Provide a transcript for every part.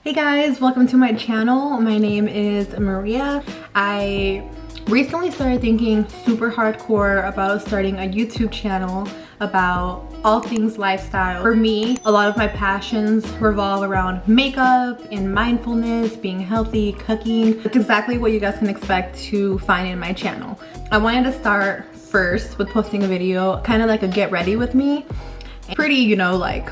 Hey guys, welcome to my channel. My name is Maria. I recently started thinking super hardcore about starting a YouTube channel about all things lifestyle. For me, a lot of my passions revolve around makeup and mindfulness, being healthy, cooking. It's exactly what you guys can expect to find in my channel. I wanted to start first with posting a video, kind of like a get ready with me. Pretty, you know, like,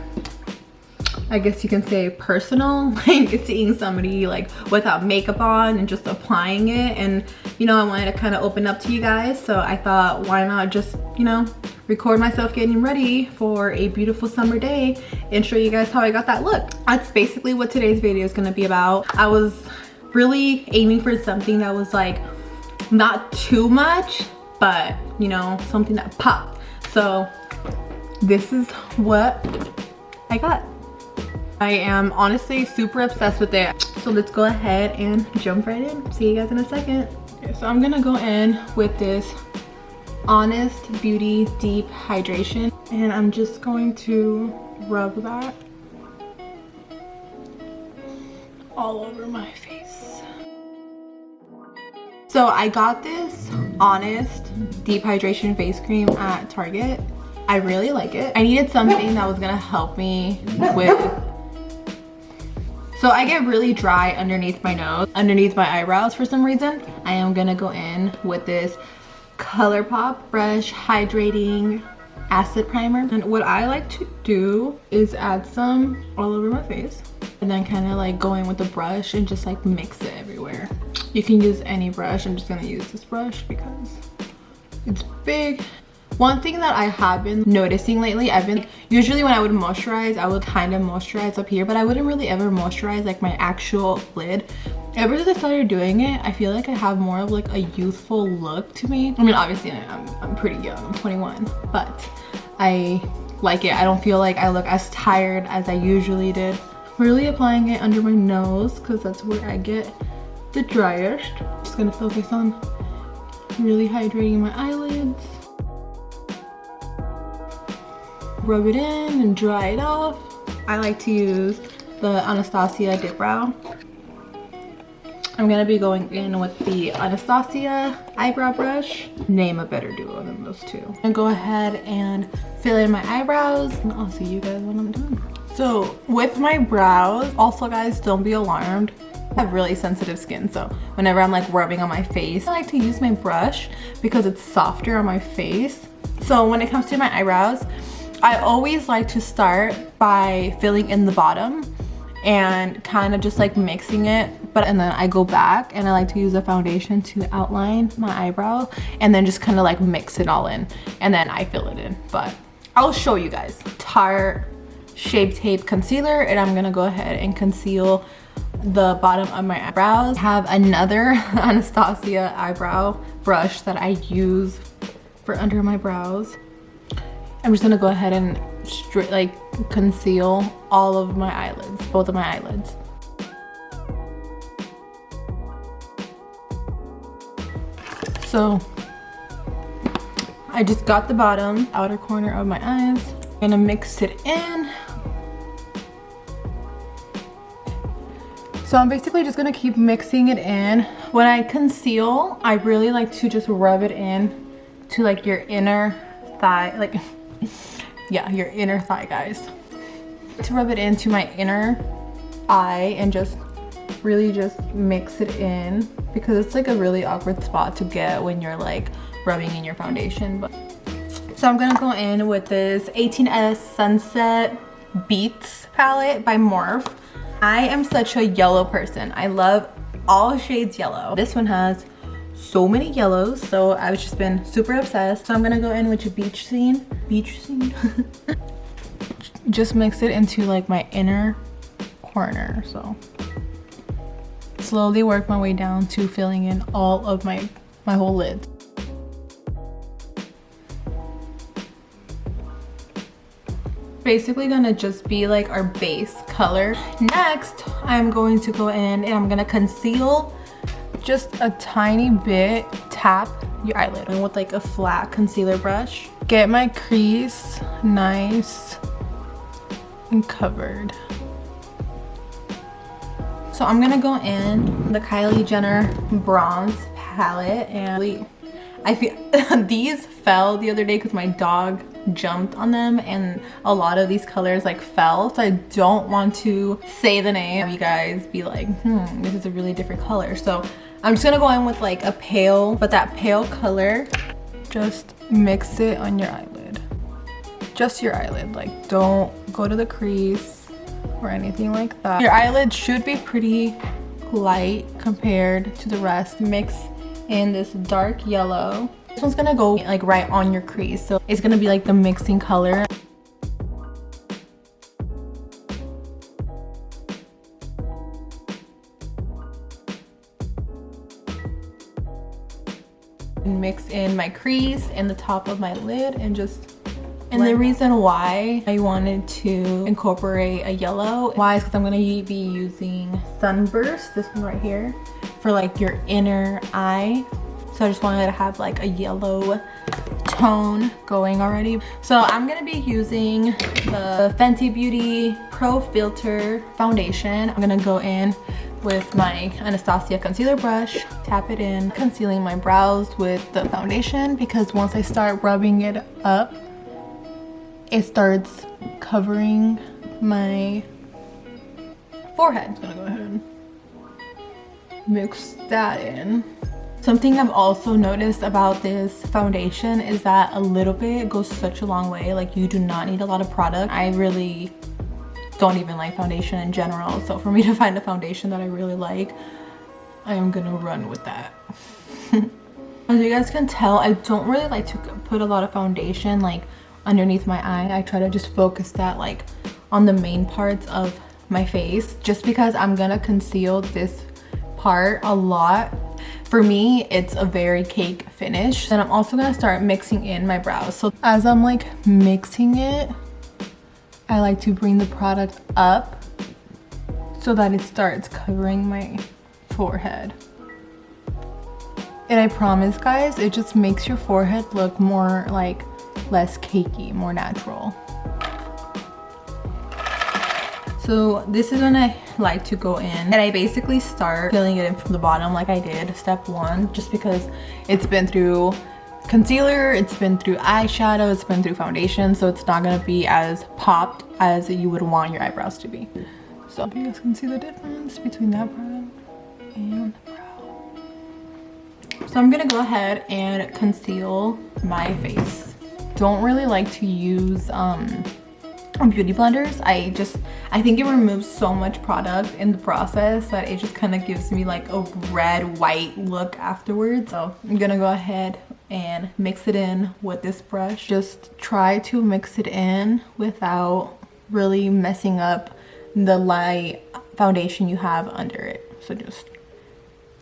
I guess you can say personal, like seeing somebody like without makeup on and just applying it. And you know, I wanted to kind of open up to you guys, so I thought why not just, you know, record myself getting ready for a beautiful summer day and show you guys how I got that look. That's basically what today's video is going to be about. I was really aiming for something that was like not too much, but you know, something that popped. So this is what I got. I am honestly super obsessed with it. So let's go ahead and jump right in. See you guys in a second. Okay, so I'm gonna go in with this Honest Beauty Deep Hydration. And I'm just going to rub that all over my face. So I got this Honest Deep Hydration face cream at Target. I really like it. I needed something that was gonna help me with, so I get really dry underneath my nose, underneath my eyebrows for some reason. I am gonna go in with this ColourPop Brush Hydrating Acid Primer. And what I like to do is add some all over my face and then kind of like go in with the brush and just like mix it everywhere. You can use any brush. I'm just gonna use this brush because it's big. One thing that I have been noticing lately, usually when I would moisturize, I would kind of moisturize up here, but I wouldn't really ever moisturize like my actual lid. Ever since I started doing it, I feel like I have more of like a youthful look to me. I mean, obviously I'm pretty young, I'm 21, but I like it. I don't feel like I look as tired as I usually did. Really applying it under my nose because that's where I get the driest. Just gonna focus on really hydrating my eyelids. Rub it in and dry it off. I like to use the Anastasia Dip Brow. I'm gonna be going in with the Anastasia eyebrow brush. Name a better duo than those two. I'm gonna go ahead and fill in my eyebrows and I'll see you guys when I'm done. So with my brows, also guys, don't be alarmed. I have really sensitive skin, so whenever I'm like rubbing on my face, I like to use my brush because it's softer on my face. So when it comes to my eyebrows, I always like to start by filling in the bottom and kind of just like mixing it, and then I go back and I like to use a foundation to outline my eyebrow and then just kind of like mix it all in and then I fill it in. But I'll show you guys. Tarte Shape Tape Concealer, and I'm gonna go ahead and conceal the bottom of my eyebrows. I have another Anastasia eyebrow brush that I use for under my brows. I'm just gonna go ahead and like conceal all of my eyelids, both of my eyelids. So I just got the bottom outer corner of my eyes. I'm gonna mix it in. So I'm basically just gonna keep mixing it in. When I conceal, I really like to just rub it in to like your inner thigh, like yeah, your inner thigh, guys. To rub it into my inner eye and just really just mix it in because it's like a really awkward spot to get when you're like rubbing in your foundation. But so I'm gonna go in with this 18S Sunset Beats palette by Morphe. I am such a yellow person. I love all shades yellow. This one has so many yellows, so I've just been super obsessed. So I'm gonna go in with a beach scene. Just mix it into like my inner corner. So slowly work my way down to filling in all of my whole lid. Basically gonna just be like our base color. Next, I'm going to go in and I'm gonna conceal just a tiny bit. Tap your eyelid and with like a flat concealer brush. Get my crease nice and covered. So I'm gonna go in the Kylie Jenner bronze palette, and I feel these fell the other day because my dog jumped on them and a lot of these colors like fell, so I don't want to say the name. You guys be like, this is a really different color. So I'm just gonna go in with like a pale, but that pale color, just mix it on your eyelid. Just your eyelid, like don't go to the crease or anything like that. Your eyelid should be pretty light compared to the rest. Mix in this dark yellow. This one's gonna go like right on your crease, so it's gonna be like the mixing color. Mix in my crease and the top of my lid and just, and the reason why I wanted to incorporate a yellow, why is because I'm gonna be using Sunburst, this one right here, for like your inner eye. So I just wanted to have like a yellow tone going already. So I'm gonna be using the Fenty Beauty Pro Filter foundation. I'm gonna go in with my Anastasia concealer brush, tap it in, concealing my brows with the foundation, because once I start rubbing it up, it starts covering my forehead. I'm gonna go ahead and mix that in. Something I've also noticed about this foundation is that a little bit goes such a long way. Like, you do not need a lot of product. I really don't even like foundation in general, so for me to find a foundation that I really like, I am gonna run with that. As you guys can tell, I don't really like to put a lot of foundation like underneath my eye. I try to just focus that like on the main parts of my face, just because I'm gonna conceal this part a lot. For me, it's a very cake finish. And I'm also gonna start mixing in my brows. So as I'm like mixing it, I like to bring the product up so that it starts covering my forehead. And I promise guys, it just makes your forehead look more like less cakey, more natural. So this is when I like to go in, and I basically start filling it in from the bottom like I did step one, just because it's been through concealer, it's been through eyeshadow, it's been through foundation, so it's not gonna be as popped as you would want your eyebrows to be. So you guys can see the difference between that brow and the brow. So I'm gonna go ahead and conceal my face. Don't really like to use beauty blenders. I think it removes so much product in the process that it just kind of gives me like a red white look afterwards. So I'm gonna go ahead and mix it in with this brush. Just try to mix it in without really messing up the light foundation you have under it. So just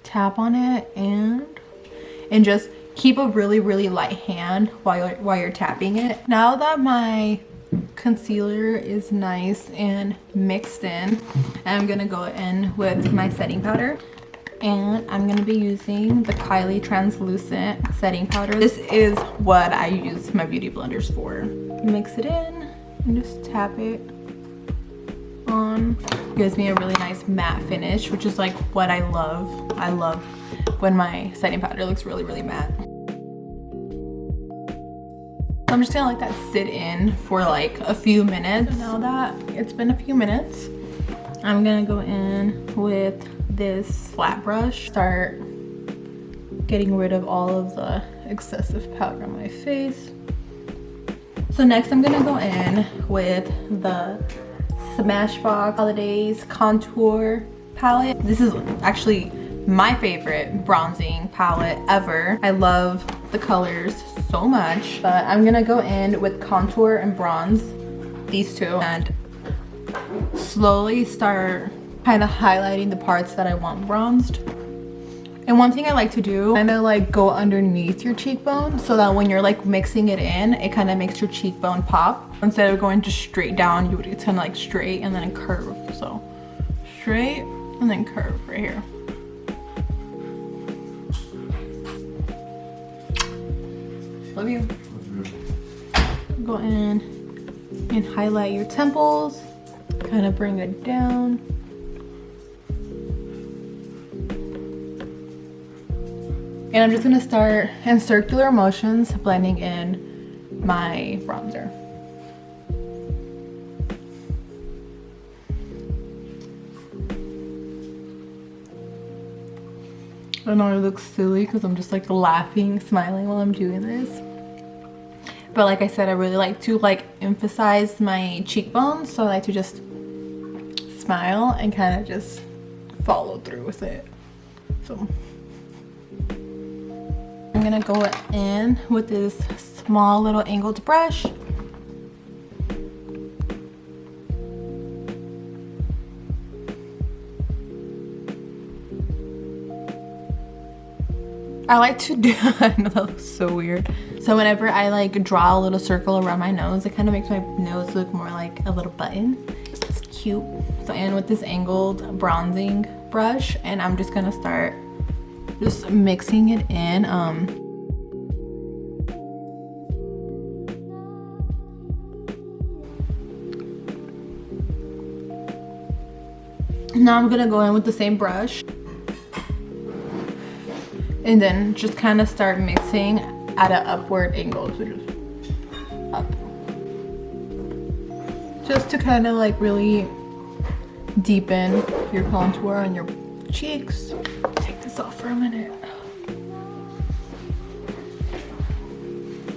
tap on it and just keep a really light hand while you're tapping it. Now that my concealer is nice and mixed in, I'm gonna go in with my setting powder, and I'm gonna be using the Kylie translucent setting powder. This is what I use my beauty blenders for. Mix it in and just tap it on. It gives me a really nice matte finish, which is like what I love. I love when my setting powder looks really matte. I'm just gonna let that sit in for like a few minutes. So now that it's been a few minutes, I'm gonna go in with this flat brush, start getting rid of all of the excessive powder on my face. So next I'm gonna go in with the Smashbox Holidays Contour Palette. This is actually my favorite bronzing palette ever. I love the colors so much, but I'm gonna go in with contour and bronze, these two, and slowly start kind of highlighting the parts that I want bronzed. And one thing I like to do, kind of like go underneath your cheekbone, so that when you're like mixing it in, it kind of makes your cheekbone pop. Instead of going just straight down, you would kind of like straight and then curve. So straight and then curve right here. Love you. Go in and highlight your temples, kind of bring it down. And I'm just gonna start in circular motions blending in my bronzer. I know it looks silly because I'm just like laughing, smiling while I'm doing this. But like I said, I really like to like emphasize my cheekbones. So I like to just smile and kind of just follow through with it. So I'm gonna go in with this small little angled brush. I like to do, I know that looks so weird. So whenever I like draw a little circle around my nose, it kind of makes my nose look more like a little button. It's cute. So and with this angled bronzing brush, and I'm just gonna start just mixing it in. Now I'm gonna go in with the same brush. And then just kind of start mixing at an upward angle, so just up. Just to kind of like really deepen your contour on your cheeks. Take this off for a minute.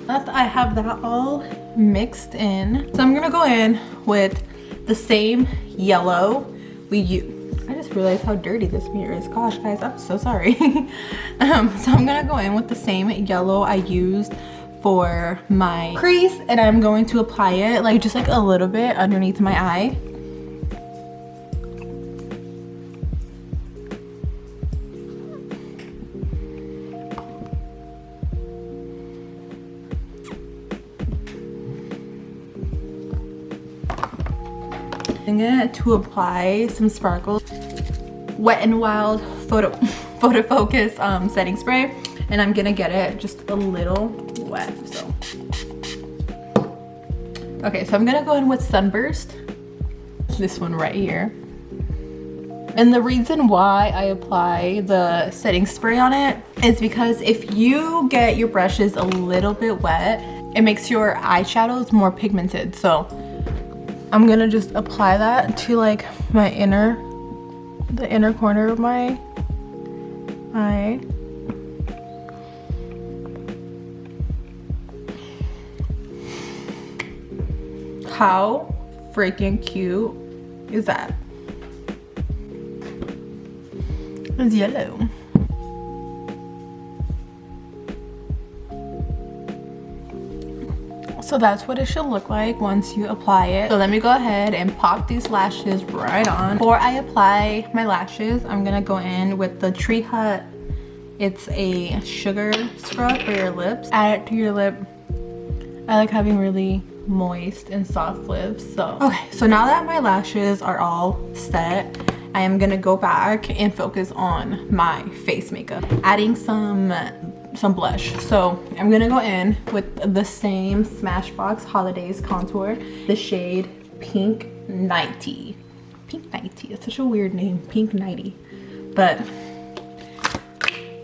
Now that I have that all mixed in, so I'm gonna go in with the same yellow we use. I just realized how dirty this mirror is. Gosh, guys, I'm so sorry. So I'm gonna go in with the same yellow I used for my crease, and I'm going to apply it like just like a little bit underneath my eye. It to apply some sparkles. Wet n Wild photo focus setting spray, and I'm gonna get it just a little wet. So okay, so I'm gonna go in with Sunburst, this one right here. And the reason why I apply the setting spray on it is because if you get your brushes a little bit wet, it makes your eyeshadows more pigmented. So I'm gonna just apply that to like my the inner corner of my eye. How freaking cute is that? It's yellow. So that's what it should look like once you apply it. So let me go ahead and pop these lashes right on. Before I apply my lashes, I'm gonna go in with the Tree Hut. It's a sugar scrub for your lips. Add it to your lip. I like having really moist and soft lips. So okay, so now that my lashes are all set, I am gonna go back and focus on my face makeup, adding some blush. So I'm gonna go in with the same Smashbox Holidays contour, the shade Pink Nighty. Pink Nighty, it's such a weird name, Pink Nighty. But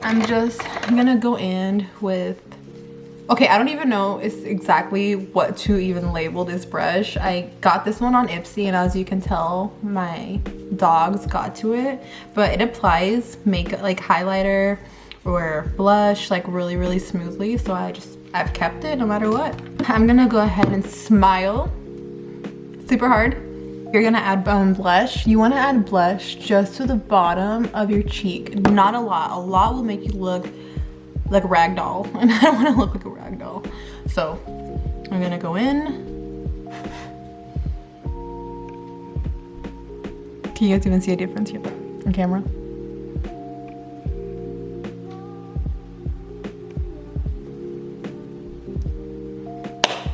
I'm gonna go in with, okay, I don't even know exactly what to even label this brush. I got this one on Ipsy, and as you can tell, my dogs got to it, but it applies makeup like highlighter or blush like really smoothly, so I've kept it no matter what. I'm gonna go ahead and smile super hard. You're gonna add blush. You want to add blush just to the bottom of your cheek, not a lot. A lot will make you look like a rag doll, and I don't want to look like a rag doll. So I'm gonna go in. Can you guys even see a difference here on camera?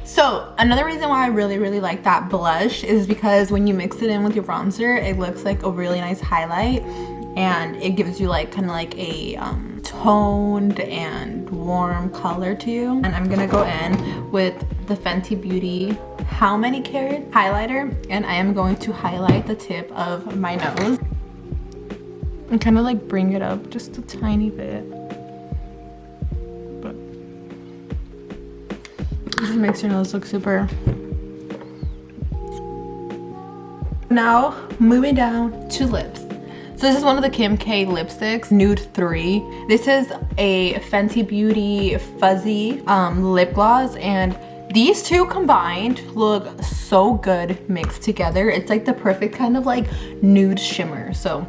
So another reason why I really like that blush is because when you mix it in with your bronzer, it looks like a really nice highlight, and it gives you like kind of like a toned and warm color to you. And I'm gonna go in with the Fenty Beauty How Many Carats highlighter, and I am going to highlight the tip of my nose and kind of like bring it up just a tiny bit. makes your nose look super. Now, moving down to lips. So this is one of the Kim K lipsticks, Nude 3. This is a Fenty Beauty fuzzy lip gloss, and these two combined look so good mixed together. It's like the perfect kind of like nude shimmer. So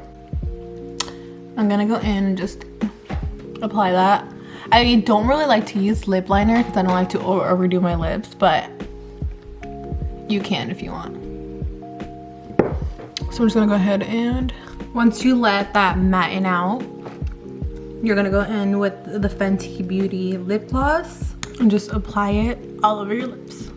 I'm gonna go in and just apply that. I don't really like to use lip liner because I don't like to overdo my lips, but you can if you want. So I'm just gonna go ahead and once you let that matten out, you're gonna go in with the Fenty Beauty lip gloss and just apply it all over your lips.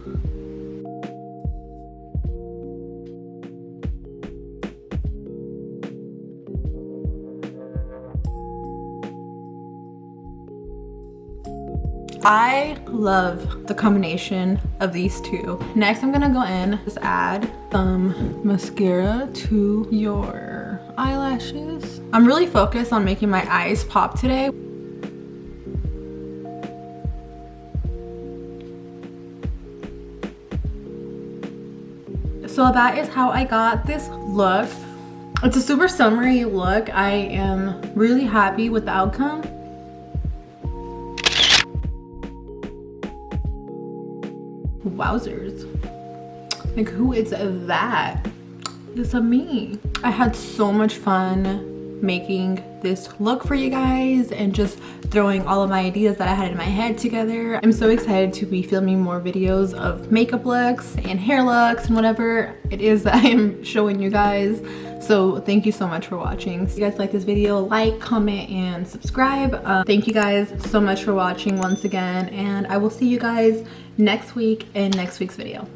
I love the combination of these two. Next, I'm gonna go in, just add some mascara to your eyelashes. I'm really focused on making my eyes pop today. So that is how I got this look. It's a super summery look. I am really happy with the outcome. Wowzers. Like, who is that? It's a me. I had so much fun making this look for you guys and just throwing all of my ideas that I had in my head together. I'm so excited to be filming more videos of makeup looks and hair looks and whatever it is that I am showing you guys. So thank you so much for watching. If you guys like this video, like, comment, and subscribe. Thank you guys so much for watching once again, and I will see you guys next week in next week's video.